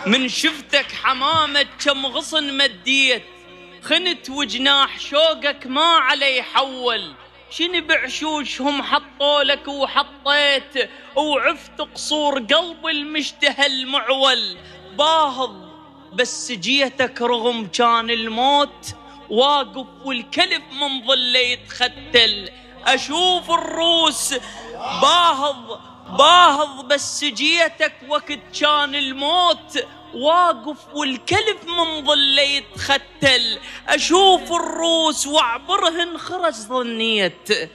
من شفتك حمامة كم غصن مديت، خنت وجناح شوقك ما علي حول. شني بعشوشهم حطولك وحطيت، وعفت قصور قلب المشتهى المعول. باهظ بس جيتك رغم كان الموت واقف، والكلف من ظله يتختل. أشوف الروس باهظ بس جيتك وقت كان الموت واقف، والكلف من ظله يتختل. أشوف الروس وأعبرهن خرج ظنيت،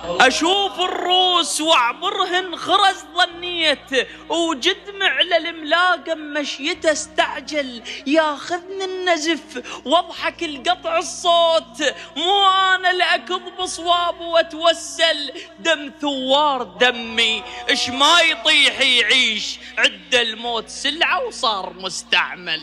أشوف الروس وأعبرهن خرج ظنيت. وجدمع على الملاقم مشيته استعجل، ياخذني النزف واضحك القطع الصوت. مو أنا لأكض بصواب واتوسل، دم ثوار دمي إش ما يطيح يعيش، عد الموت سلعة وصار مستعمل.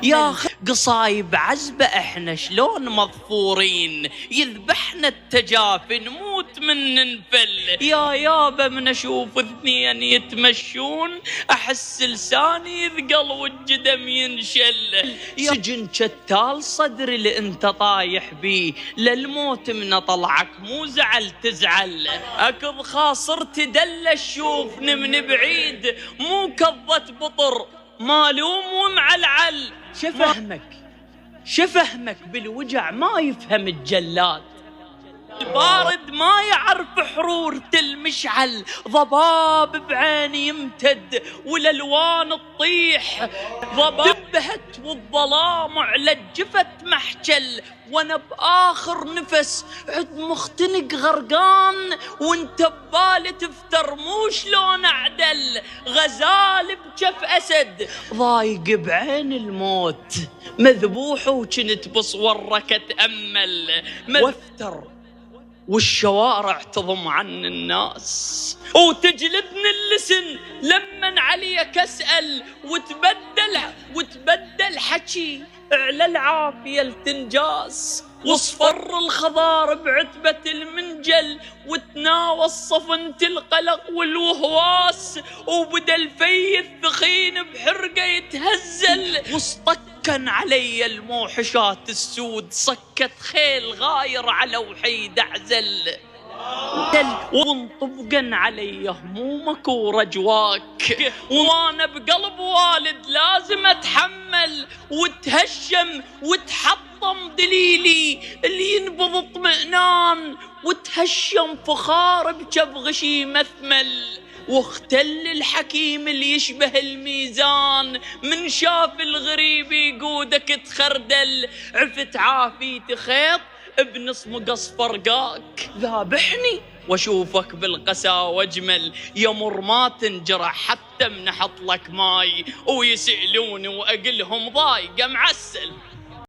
يا قصايب عزبة احنا شلون مظفورين، يذبحنا التجافي نموت من ننفل. يا يابا من اشوف اثنين يتمشون احس لساني يثقل والجدم ينشل. سجن شتال صدري اللي انت طايح بيه، للموت من طلعك مو زعل تزعل. اكض خاصرت دل الشوفني من بعيد، مو كضة بطر مالوم ومعلعل. شفهمك بالوجع ما يفهم الجلاد، البارد ما يعرف حرورة المشعل. ضباب بعيني يمتد والالوان تطيح، ضباب دبهت والظلام على الجفت محجل. وانا باخر نفس عد مختنق غرقان، وانت ببالي تفتر مو شلون اعدل. غزال بجف اسد ضايق بعين الموت، مذبوح وكنت بصورك اتامل. وافتر والشوارع تضم عن الناس، وتجلدني اللسن لمن عليك اسأل. وتبدل حكي على العافية التنجاس، واصفر الخضار بعتبة المنجل. وتناوى الصفنة القلق والوهواس، وبدا الفي الثخين بحرقة يتهزل. واصطكن علي الموحشات السود، صكت خيل غاير على وحيد اعزل. وانطبقن علي همومك ورجواك، وانا بقلب والد لازم اتحمل. وتهشم وتحطم دليلي اللي ينبض اطمئنان، وتهشم فخار بجب غشي مثمل. واختل الحكيم اللي يشبه الميزان، من شاف الغريب يقودك تخردل. عفت عافيت خيط بنص مقص فرقاك، ذابحني واشوفك بالقساوة اجمل. يمر ما تنجرح حتى من احط لك ماي، ويسألوني واقلهم ضايقة معسل.